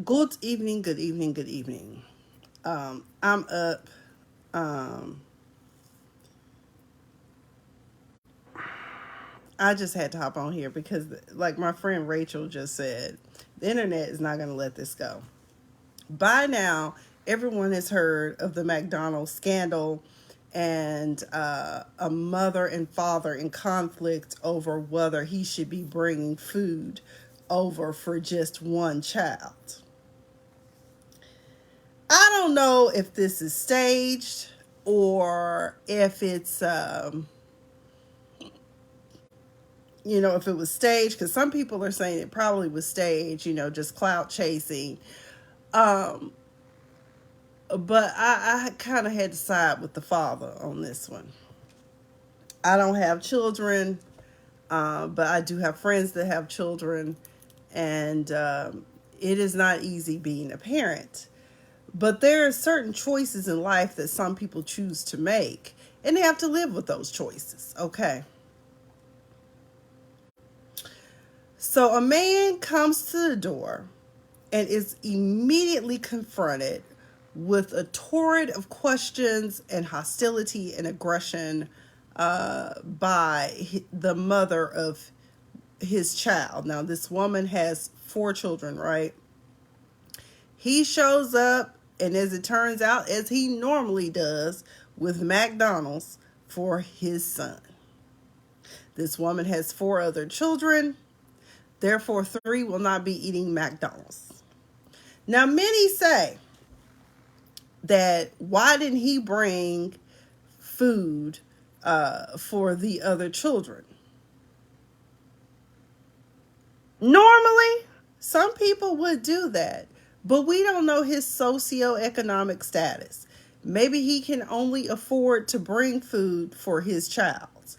Good evening, good evening, good evening. I'm up. Um, I just had to hop on here because, like my friend Rachel just said, the internet is not going to let this go. By now, everyone has heard of the McDonald's scandal and a mother and father in conflict over whether he should be bringing food over for just one child. I don't know if this is staged or if it's if it was staged, because some people are saying it probably was staged, just clout chasing. um but I kind of had to side with the father on this one. I don't have children, but I do have friends that have children, and it is not easy being a parent. But there are certain choices in life that some people choose to make, and they have to live with those choices. Okay. So a man comes to the door and is immediately confronted with a torrent of questions and hostility and aggression by the mother of his child. Now, this woman has 4 children, right? He shows up, and as it turns out, as he normally does, with McDonald's for his son. This woman has 4 other children, therefore, 3 will not be eating McDonald's. Now, many say that why didn't he bring food for the other children? Normally, some people would do that, but we don't know his socioeconomic status. Maybe he can only afford to bring food for his child.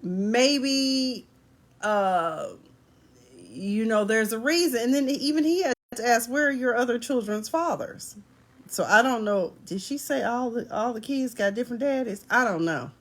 Maybe, there's a reason. And then even he had to ask, where are your other children's fathers? So I don't know. Did she say all the kids got different daddies? I don't know.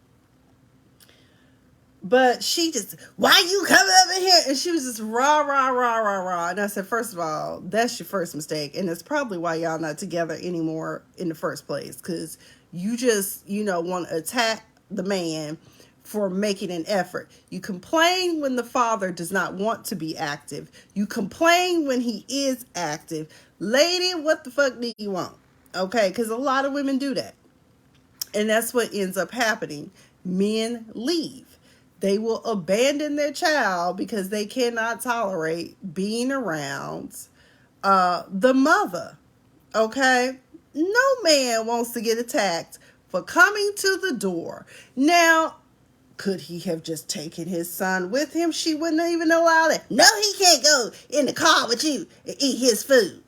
But she just, why you coming up in here? And she was just rah, rah, rah, rah, rah. And I said, first of all, that's your first mistake. And it's probably why y'all not together anymore in the first place. Because you just, want to attack the man for making an effort. You complain when the father does not want to be active. You complain when he is active. Lady, what the fuck do you want? Okay, because a lot of women do that. And that's what ends up happening. Men leave. They will abandon their child because they cannot tolerate being around the mother. Okay? No man wants to get attacked for coming to the door. Now, could he have just taken his son with him? She wouldn't even allow that. No, he can't go in the car with you and eat his food.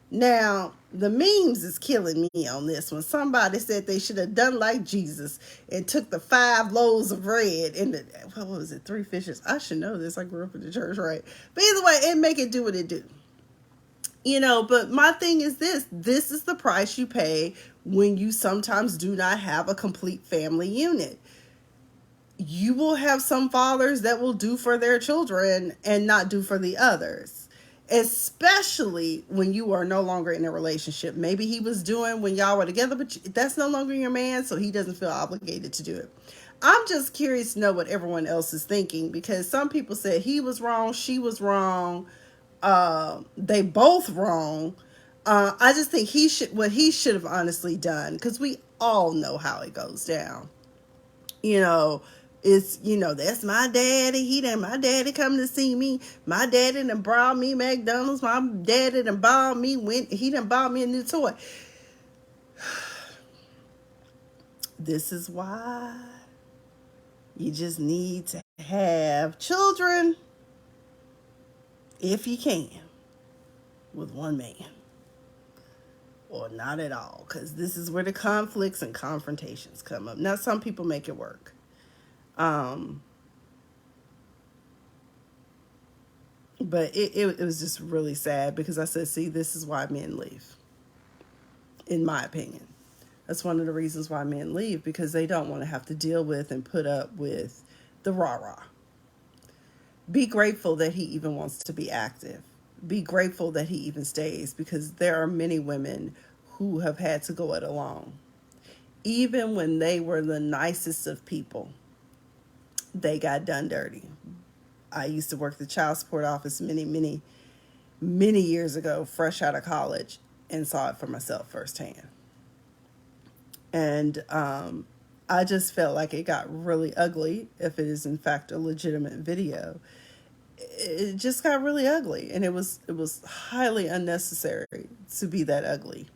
Now, the memes is killing me on this one. Somebody said they should have done like Jesus and took the 5 loaves of bread and what was it, 3 fishes? I should know this. I grew up in the church, right? But either way, and make it do what it do. But my thing is this. This is the price you pay when you sometimes do not have a complete family unit. You will have some fathers that will do for their children and not do for the others. Especially when you are no longer in a relationship. Maybe he was doing when y'all were together, but that's no longer your man, so he doesn't feel obligated to do it. I'm just curious to know what everyone else is thinking, because some people said he was wrong, she was wrong, they both wrong. I just think what he should have honestly done, because we all know how it goes down. It's, that's my daddy. My daddy come to see me. My daddy done brought me McDonald's. My daddy done bought me, he done bought me a new toy. This is why you just need to have children, if you can, with one man. Or not at all. Because this is where the conflicts and confrontations come up. Now, some people make it work. But it was just really sad, because I said, see, this is why men leave. In my opinion. That's one of the reasons why men leave, because they don't want to have to deal with and put up with the rah-rah. Be grateful that he even wants to be active. be grateful that he even stays, because there are many women who have had to go it alone. Even when they were the nicest of people, they got done dirty. I used to work at the child support office many years ago, fresh out of college, and saw it for myself firsthand. And I just felt like it got really ugly, if it is in fact a legitimate video. It just got really ugly, and it was highly unnecessary to be that ugly.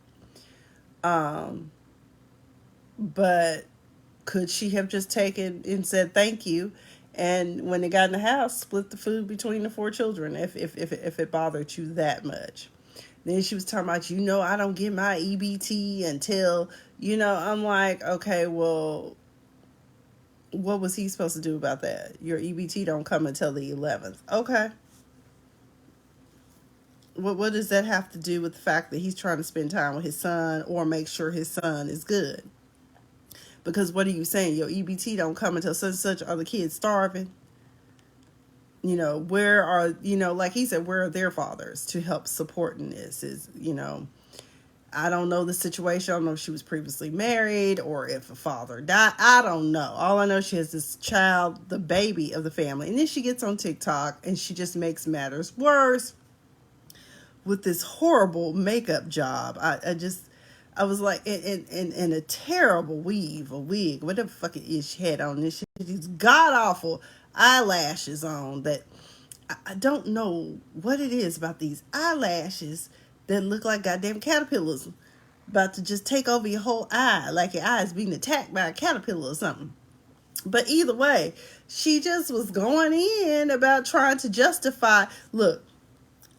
But could she have just taken and said thank you, and when they got in the house, split the food between the 4 children, if it bothered you that much? Then she was talking about, I don't get my EBT until, I'm like, okay, well, what was he supposed to do about that? Your EBT don't come until the 11th. Okay. What does that have to do with the fact that he's trying to spend time with his son or make sure his son is good? Because what are you saying? Your EBT don't come until such and such. Are the kids starving? Where are, like he said, where are their fathers to help support in this? I don't know the situation. I don't know if she was previously married or if a father died. I don't know. All I know, she has this child, the baby of the family. And then she gets on TikTok and she just makes matters worse with this horrible makeup job. I was like, in a terrible wig, whatever the fuck it is she had on. This shit, these god awful eyelashes on that I don't know what it is about these eyelashes that look like goddamn caterpillars about to just take over your whole eye, like your eye is being attacked by a caterpillar or something. But either way, she just was going in about trying to justify, look,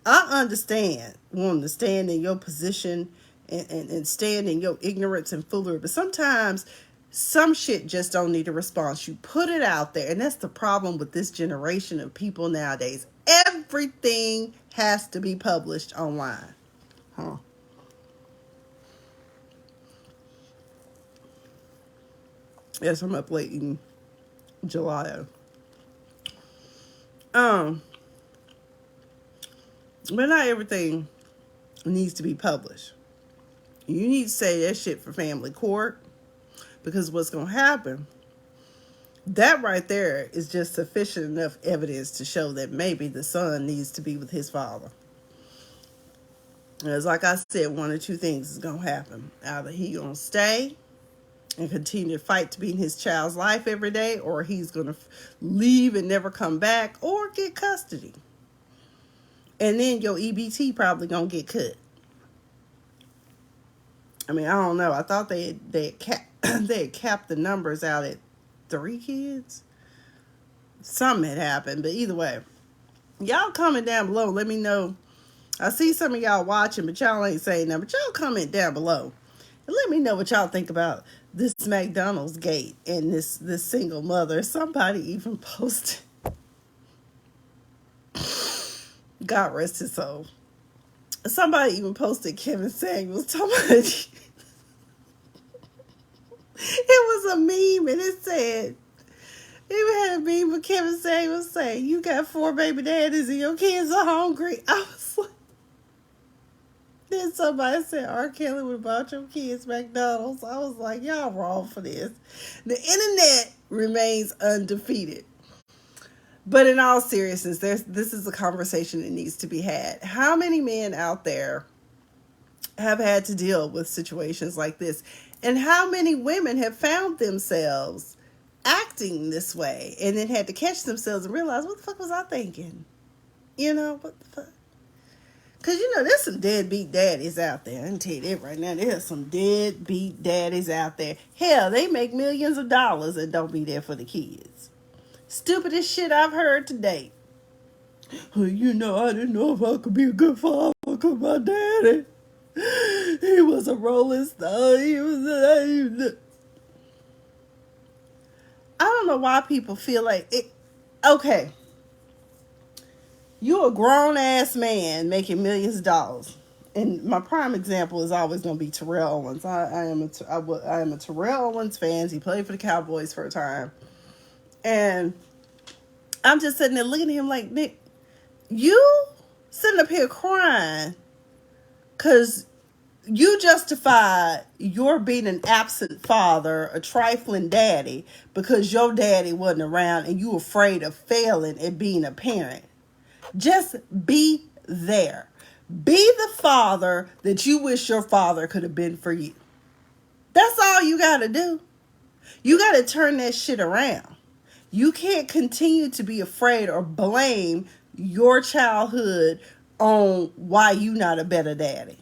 I understand wanting to stand in your position and stand in your ignorance and foolery, but sometimes some shit just don't need a response. You put it out there, and that's the problem with this generation of people nowadays. Everything has to be published online. Yes, I'm up late eating gelato. But not everything needs to be published. You need to say that shit for family court, because what's going to happen, that right there is just sufficient enough evidence to show that maybe the son needs to be with his father. As like I said, one or two things is going to happen. Either he going to stay and continue to fight to be in his child's life every day, or he's going to leave and never come back, or get custody. And then your EBT probably going to get cut. I mean, I don't know. I thought they had capped the numbers out at 3 kids. Something had happened, but either way, y'all comment down below. Let me know. I see some of y'all watching, but y'all ain't saying nothing. But y'all comment down below and let me know what y'all think about this McDonald's gate and this single mother. Somebody even posted, God rest his soul, somebody even posted Kevin Samuels talking about it was a meme, and it said, it had a meme of Kevin Samuels saying, you got 4 baby daddies and your kids are hungry. I was like, then somebody said R. Kelly would have bought your kids McDonald's. I was like, y'all wrong for this. The internet remains undefeated. But in all seriousness, this is a conversation that needs to be had. How many men out there have had to deal with situations like this? And how many women have found themselves acting this way and then had to catch themselves and realize, what the fuck was I thinking? What the fuck? Because, there's some deadbeat daddies out there. I can tell you that right now. There's some deadbeat daddies out there. Hell, they make millions of dollars and don't be there for the kids. Stupidest shit I've heard to date. I didn't know if I could be a good father because my daddy, he was a rolling star. I don't know why people feel like it. Okay. You a grown ass man making millions of dollars. And my prime example is always going to be Terrell Owens. I am a Terrell Owens fan. He played for the Cowboys for a time. And I'm just sitting there looking at him like, Nick, you sitting up here crying because you justify your being an absent father, a trifling daddy, because your daddy wasn't around and you afraid of failing at being a parent. Just be there. Be the father that you wish your father could have been for you. That's all you got to do. You got to turn that shit around. You can't continue to be afraid or blame your childhood on why you not a better daddy.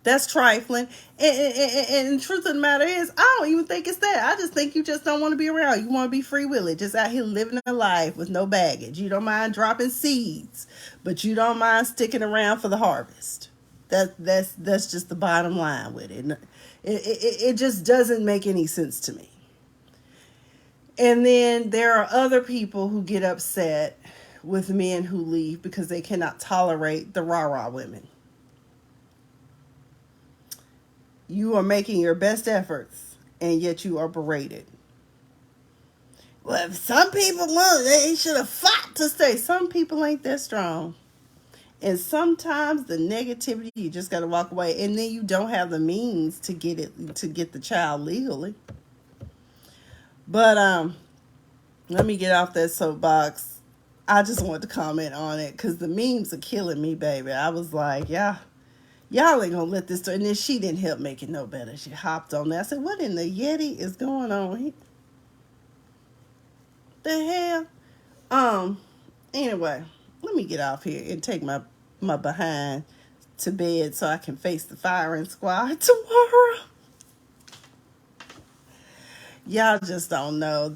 That's trifling. And the truth of the matter is, I don't even think it's that. I just think you just don't want to be around. You want to be free willing, just out here living a life with no baggage. You don't mind dropping seeds, but you don't mind sticking around for the harvest. That's just the bottom line with it. It just doesn't make any sense to me. And then there are other people who get upset with men who leave because they cannot tolerate the rah-rah women. You are making your best efforts, and yet you are berated. Well, if some people want, they should have fought to stay. Some people ain't that strong. And sometimes the negativity, you just got to walk away. And then you don't have the means to get the child legally. But let me get off that soapbox. I just wanted to comment on it because the memes are killing me, baby. I was like, yeah. Y'all ain't gonna let this and then she didn't help make it no better. She hopped on there. I said, what in the Yeti is going on here? The hell? Anyway, let me get off here and take my behind to bed so I can face the firing squad tomorrow. Y'all just don't know.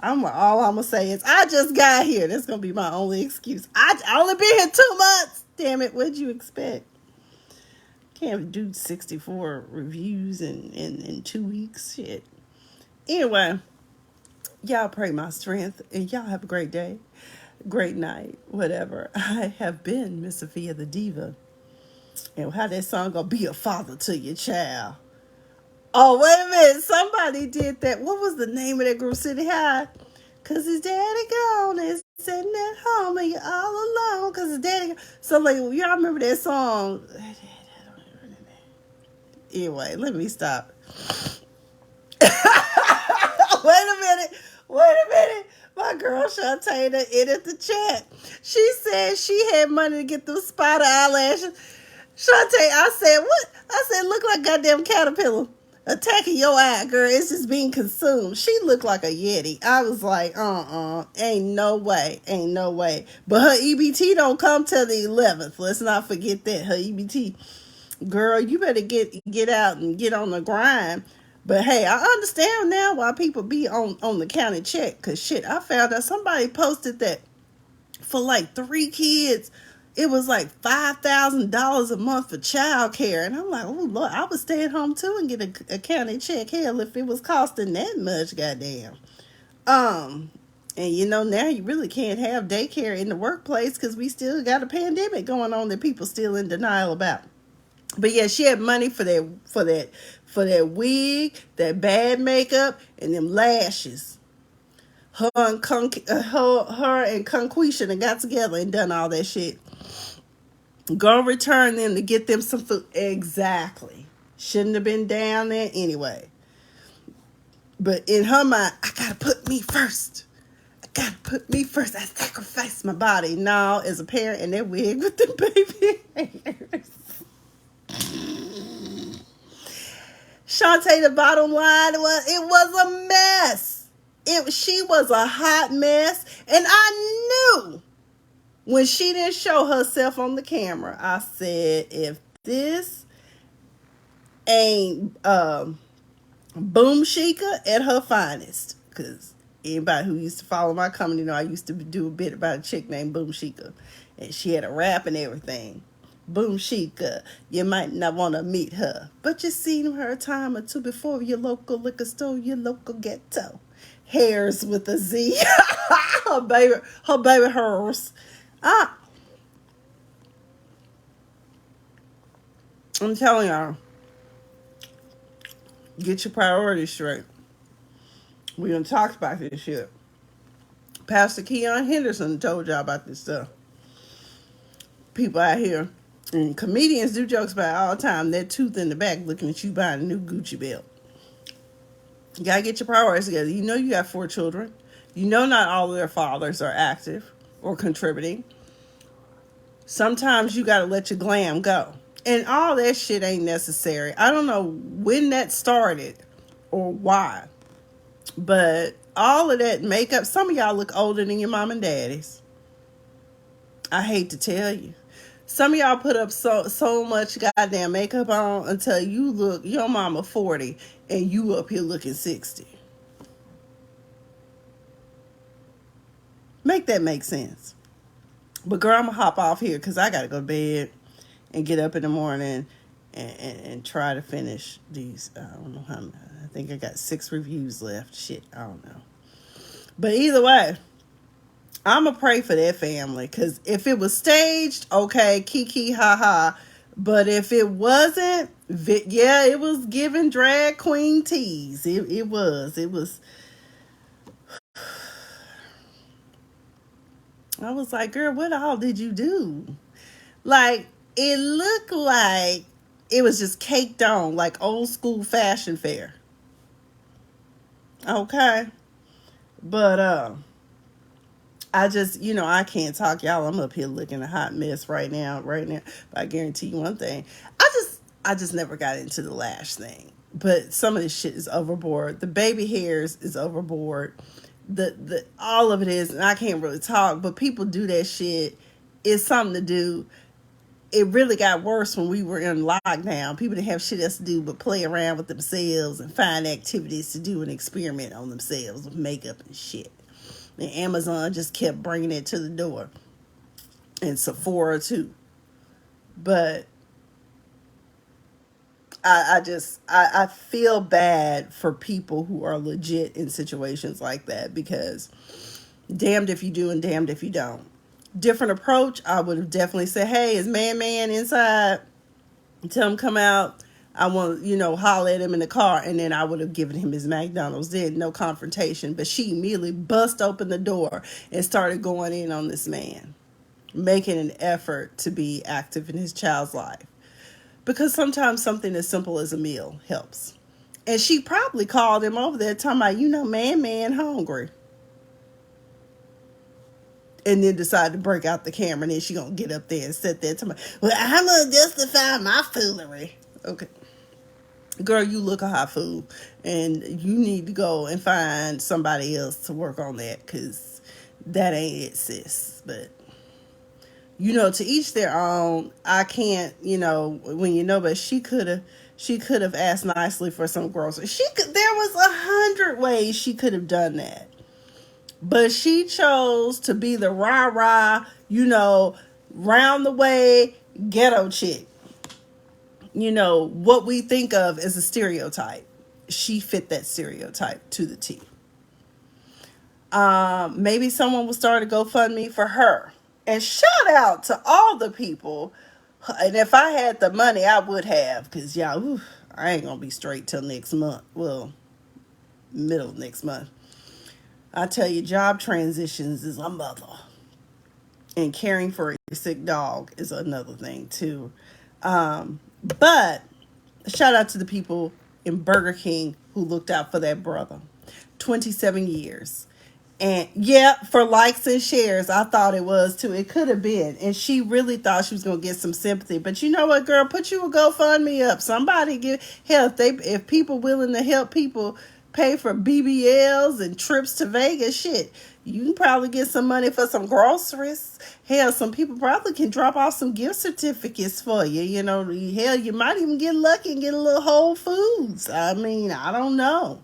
All I'm gonna say is I just got here. That's gonna be my only excuse. I only been here 2 months. Damn it, what'd you expect? Can't do 64 reviews in 2 weeks. Shit. Anyway, y'all pray my strength and y'all have a great day, great night, whatever. I have been Miss Sophia the Diva. And how that song gonna be a father to your child. Oh, wait a minute. Somebody did that. What was the name of that group? City High? Cause his daddy gone and sitting at home and you're all alone. Cause his daddy. So like, y'all remember that song? Anyway, let me stop. Wait a minute. My girl Shantae edited the chat. She said she had money to get those spider eyelashes. Shantae, I said, what? I said, look like goddamn caterpillar attacking your eye, girl. It's just being consumed. She looked like a Yeti. I was like, ain't no way. But her EBT don't come till the 11th. Let's not forget that. Her EBT. Girl, you better get out and get on the grind. But hey, I understand now why people be on the county check. Because shit, I found out somebody posted that for like 3 kids, it was like $5,000 a month for child care. And I'm like, oh, Lord, I would stay at home too and get a county check. Hell, if it was costing that much, goddamn. And you know, now you really can't have daycare in the workplace because we still got a pandemic going on that people still in denial about. But yeah, she had money for that wig, that bad makeup, and them lashes. Her and Conquisha got together and done all that shit. Go return them to get them some food. Exactly. Shouldn't have been down there anyway. But in her mind, I gotta put me first. I sacrifice my body. Now, as a parent in that wig with the baby hairs. Shantae, the bottom line was, it was a mess. She was a hot mess. And I knew when she didn't show herself on the camera, I said, if this ain't Boom Chica at her finest, because anybody who used to follow my comedy know I used to do a bit about a chick named Boom Chica, and she had a rap and everything. Boom Chica, you might not want to meet her, but you seen her a time or two before. Your local liquor store, your local ghetto. Hairs with a Z. her baby hers. I'm telling y'all, get your priorities straight. We done talked about this shit. Pastor Keon Henderson told y'all about this stuff. People out here, and comedians do jokes about it all the time. That tooth in the back looking at you buying a new Gucci belt. You gotta get your priorities together. You know you got 4 children. You know not all of their fathers are active or contributing. Sometimes you gotta let your glam go. And all that shit ain't necessary. I don't know when that started or why. But all of that makeup, some of y'all look older than your mom and daddies. I hate to tell you. Some of y'all put up so much goddamn makeup on until you look, your mama 40 and you up here looking 60. Make that make sense. But girl, I'm going to hop off here because I got to go to bed and get up in the morning and try to finish these. I don't know how many. I think I got 6 reviews left. Shit, I don't know. But either way, I'm going to pray for that family. Because if it was staged, okay, kiki, ha. But if it wasn't, yeah, it was giving drag queen tease. It was. I was like, girl, what all did you do? Like, it looked like it was just caked on, like old school fashion fair. Okay. But, I just, I can't talk, y'all. I'm up here looking a hot mess right now. But I guarantee you one thing. I just never got into the lash thing. But some of this shit is overboard. The baby hairs is overboard. The all of it is, and I can't really talk, but people do that shit. It's something to do. It really got worse when we were in lockdown. People didn't have shit else to do but play around with themselves and find activities to do and experiment on themselves with makeup and shit. And Amazon just kept bringing it to the door. And Sephora too. But I feel bad for people who are legit in situations like that, because damned if you do and damned if you don't. Different approach, I would have definitely said, hey, is man inside? Tell him come out. I want, holler at him in the car, and then I would have given him his McDonald's. Then no confrontation. But she immediately bust open the door and started going in on this man, making an effort to be active in his child's life. Because sometimes something as simple as a meal helps. And she probably called him over there talking about, man hungry. And then decided to break out the camera, and then she gonna get up there and sit there talking about, well, I'm gonna justify my foolery. Okay. Girl, you look a hot fool, and you need to go and find somebody else to work on that, because that ain't it, sis. But to each their own. I can't, but she could have asked nicely for some groceries. There was 100 ways she could have done that. But she chose to be the rah-rah, round the way ghetto chick. What we think of as a stereotype. She fit that stereotype to the T. Maybe someone will start a GoFundMe for her. And shout out to all the people. And if I had the money, I would have. Because, y'all, I ain't going to be straight till next month. Well, middle of next month. I tell you, job transitions is a mother. And caring for a sick dog is another thing, too. But shout out to the people in Burger King who looked out for that brother. 27 years. And yeah, for likes and shares, I thought it was too. It could have been. And she really thought she was going to get some sympathy. But you know what, girl? Put you a GoFundMe up. Somebody give help. If people willing to help people pay for BBLs and trips to Vegas, shit, you can probably get some money for some groceries. Hell, some people probably can drop off some gift certificates for you. Hell, you might even get lucky and get a little Whole Foods. I mean, I don't know.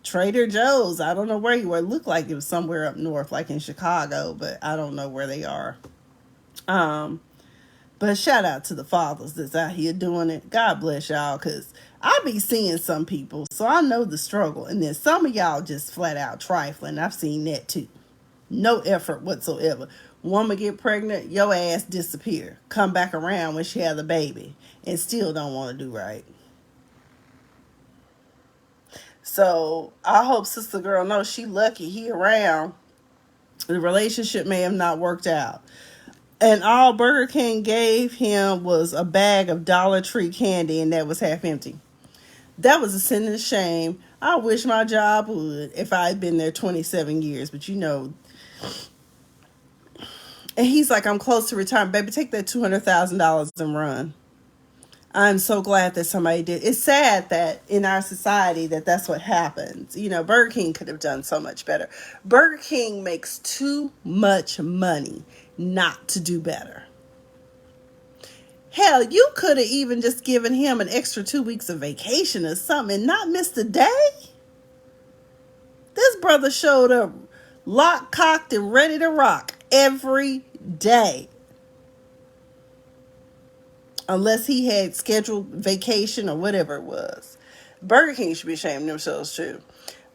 Trader Joe's. I don't know where you were. It looked like it was somewhere up north, like in Chicago, but I don't know where they are. But shout out to the fathers that's out here doing it. God bless y'all, because I be seeing some people, so I know the struggle. And then some of y'all just flat out trifling. I've seen that too. No effort whatsoever. Woman get pregnant, your ass disappear. Come back around when she has a baby and still don't want to do right. So I hope sister girl knows she lucky he around. The relationship may have not worked out. And all Burger King gave him was a bag of Dollar Tree candy, and that was half empty. That was a sin and a shame. I wish my job would if I had been there 27 years. But and he's like, I'm close to retirement. Baby, take that $200,000 and run. I'm so glad that somebody did. It's sad that in our society that's what happens. Burger King could have done so much better. Burger King makes too much money not to do better. Hell, you could have even just given him an extra 2 weeks of vacation or something and not missed a day. This brother showed up locked, cocked, and ready to rock every day. Unless he had scheduled vacation or whatever it was. Burger King should be ashamed of themselves too.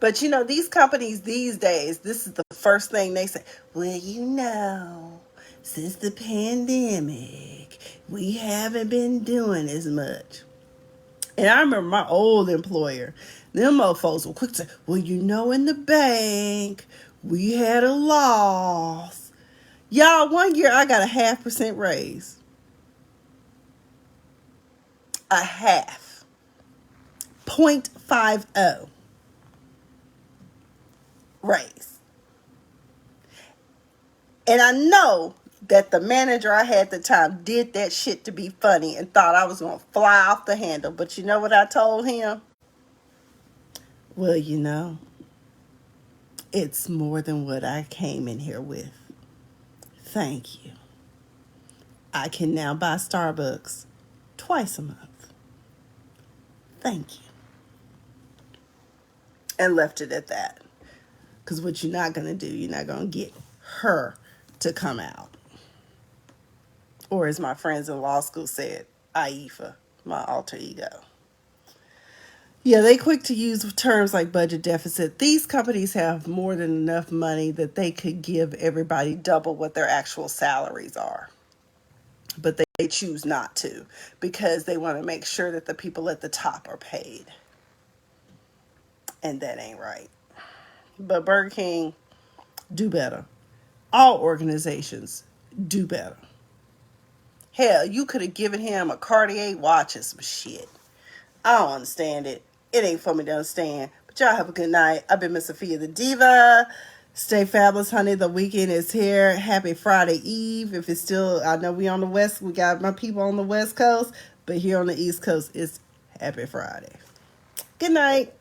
But these companies these days, this is the first thing they say. Well, since the pandemic, we haven't been doing as much. And I remember my old employer, them mofos were quick to say, well, in the bank, we had a loss. Y'all, 1 year I got a 0.5% raise. A half. 0.50 raise. And I know that the manager I had at the time did that shit to be funny and thought I was going to fly off the handle. But you know what I told him? Well, it's more than what I came in here with. Thank you. I can now buy Starbucks twice a month. Thank you. And left it at that. Because what you're not going to do, you're not going to get her to come out. Or as my friends in law school said, Aifa, my alter ego. Yeah, they quick to use terms like budget deficit. These companies have more than enough money that they could give everybody double what their actual salaries are. But they choose not to because they want to make sure that the people at the top are paid. And that ain't right. But Burger King, do better. All organizations do better. Hell, you could have given him a Cartier watch and some shit. I don't understand it. It ain't for me to understand. But y'all have a good night. I've been Miss Sophia the Diva. Stay fabulous, honey. The weekend is here. Happy Friday Eve. If it's still, I know we on the West. We got my people on the West Coast. But here on the East Coast, it's Happy Friday. Good night.